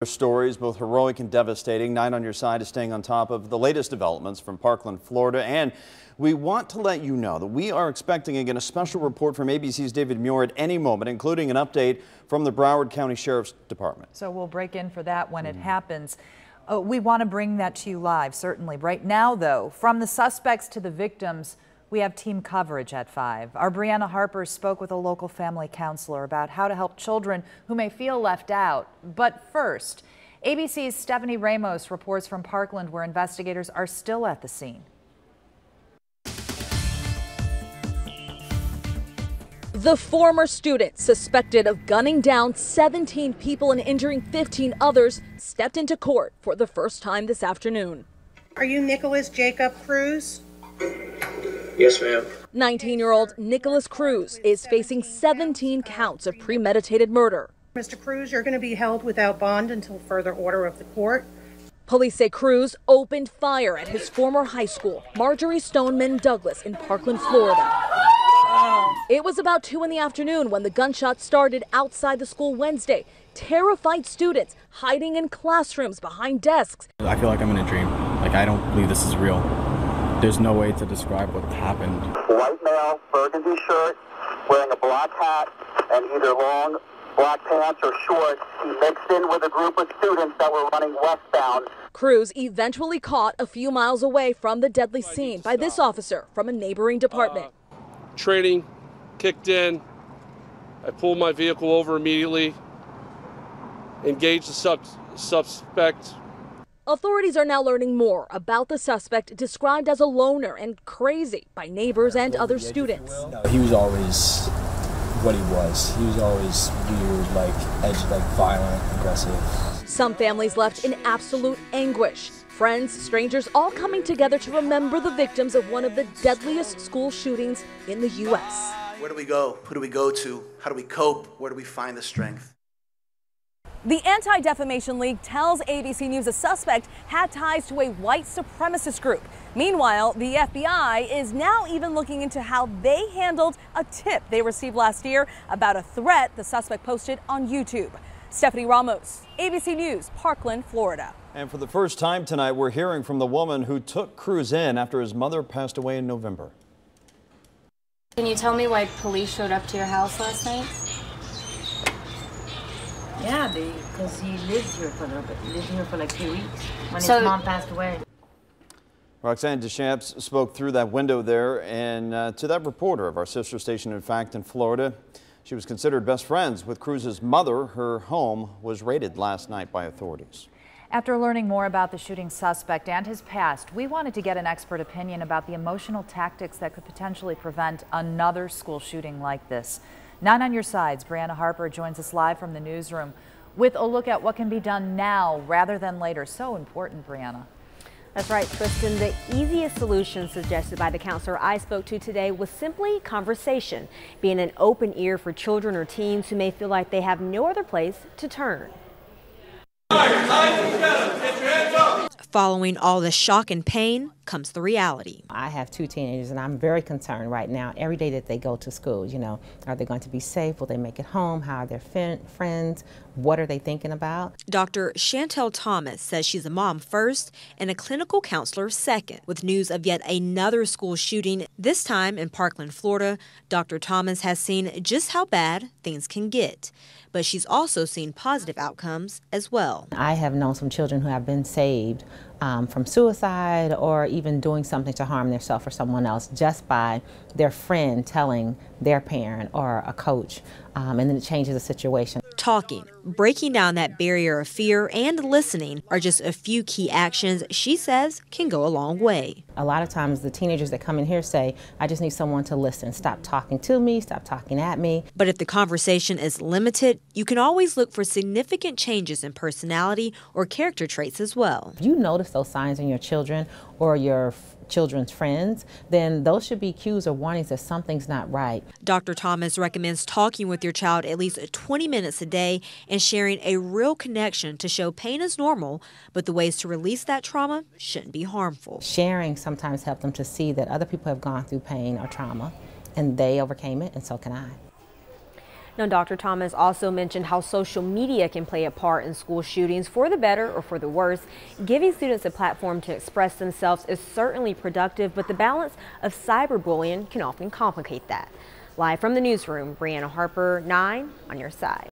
Stories, both heroic and devastating. 9 on your side is staying on top of the latest developments from Parkland, Florida. And we want to let you know that we are expecting again a special report from ABC's David Muir at any moment, including an update from the Broward County Sheriff's Department. So we'll break in for that when it happens. We want to bring that to you live, certainly. Right now, though, from the suspects to the victims, we have team coverage at 5. Our Brianna Harper spoke with a local family counselor about how to help children who may feel left out. But first, ABC's Stephanie Ramos reports from Parkland, where investigators are still at the scene. The former student suspected of gunning down 17 people and injuring 15 others stepped into court for the first time this afternoon. Are you Nicholas Jacob Cruz? Yes, ma'am. 19-year-old Nicholas Cruz is facing 17 counts of premeditated murder. Mr. Cruz, you're going to be held without bond until further order of the court. Police say Cruz opened fire at his former high school, Marjorie Stoneman Douglas, in Parkland, Florida. It was about 2 in the afternoon when the gunshots started outside the school Wednesday. Terrified students hiding in classrooms behind desks. I feel like I'm in a dream. I don't believe this is real. There's no way to describe what happened. White male, burgundy shirt, wearing a black hat and either long black pants or shorts. He mixed in with a group of students that were running westbound. Cruz eventually caught a few miles away from the deadly scene by this officer from a neighboring department. Training kicked in. I pulled my vehicle over immediately, engaged the suspect. Authorities are now learning more about the suspect, described as a loner and crazy by neighbors and other students. He was always what he was. He was always weird, edgy, violent, aggressive. Some families left in absolute anguish. Friends, strangers, all coming together to remember the victims of one of the deadliest school shootings in the U.S. Where do we go? Who do we go to? How do we cope? Where do we find the strength? The Anti-Defamation League tells ABC News a suspect had ties to a white supremacist group. Meanwhile, the FBI is now even looking into how they handled a tip they received last year about a threat the suspect posted on YouTube. Stephanie Ramos, ABC News, Parkland, Florida. And for the first time tonight, we're hearing from the woman who took Cruz in after his mother passed away in November. Can you tell me why police showed up to your house last night? Yeah, because he lived here for a little bit. He lived here for like 2 weeks when his mom passed away. Roxanne Deschamps spoke through that window there and to that reporter of our sister station, in fact, in Florida. She was considered best friends with Cruz's mother. Her home was raided last night by authorities. After learning more about the shooting suspect and his past, we wanted to get an expert opinion about the emotional tactics that could potentially prevent another school shooting like this. 9 on your sides, Brianna Harper joins us live from the newsroom with a look at what can be done now rather than later. So important, Brianna. That's right, Kristen. The easiest solution suggested by the counselor I spoke to today was simply conversation, being an open ear for children or teens who may feel like they have no other place to turn. Following all the shock and pain comes the reality. I have 2 teenagers and I'm very concerned right now every day that they go to school. Are they going to be safe? Will they make it home? How are their friends? What are they thinking about? Dr. Shantel Thomas says she's a mom first and a clinical counselor second. With news of yet another school shooting, this time in Parkland, Florida, Dr. Thomas has seen just how bad things can get. But she's also seen positive outcomes as well. I have known some children who have been saved from suicide or even doing something to harm themselves or someone else just by their friend telling their parent or a coach, and then it changes the situation. Talking, breaking down that barrier of fear, and listening are just a few key actions she says can go a long way. A lot of times the teenagers that come in here say, I just need someone to listen. Stop talking to me, stop talking at me. But if the conversation is limited, you can always look for significant changes in personality or character traits as well. If you notice those signs in your children or your children's friends, then those should be cues or warnings that something's not right. Dr. Thomas recommends talking with your child at least 20 minutes a day and sharing a real connection to show pain is normal, but the ways to release that trauma shouldn't be harmful. Sharing sometimes helps them to see that other people have gone through pain or trauma and they overcame it, and so can I. Now, Dr. Thomas also mentioned how social media can play a part in school shootings for the better or for the worse. Giving students a platform to express themselves is certainly productive, but the balance of cyberbullying can often complicate that. Live from the newsroom, Brianna Harper, 9 on your side.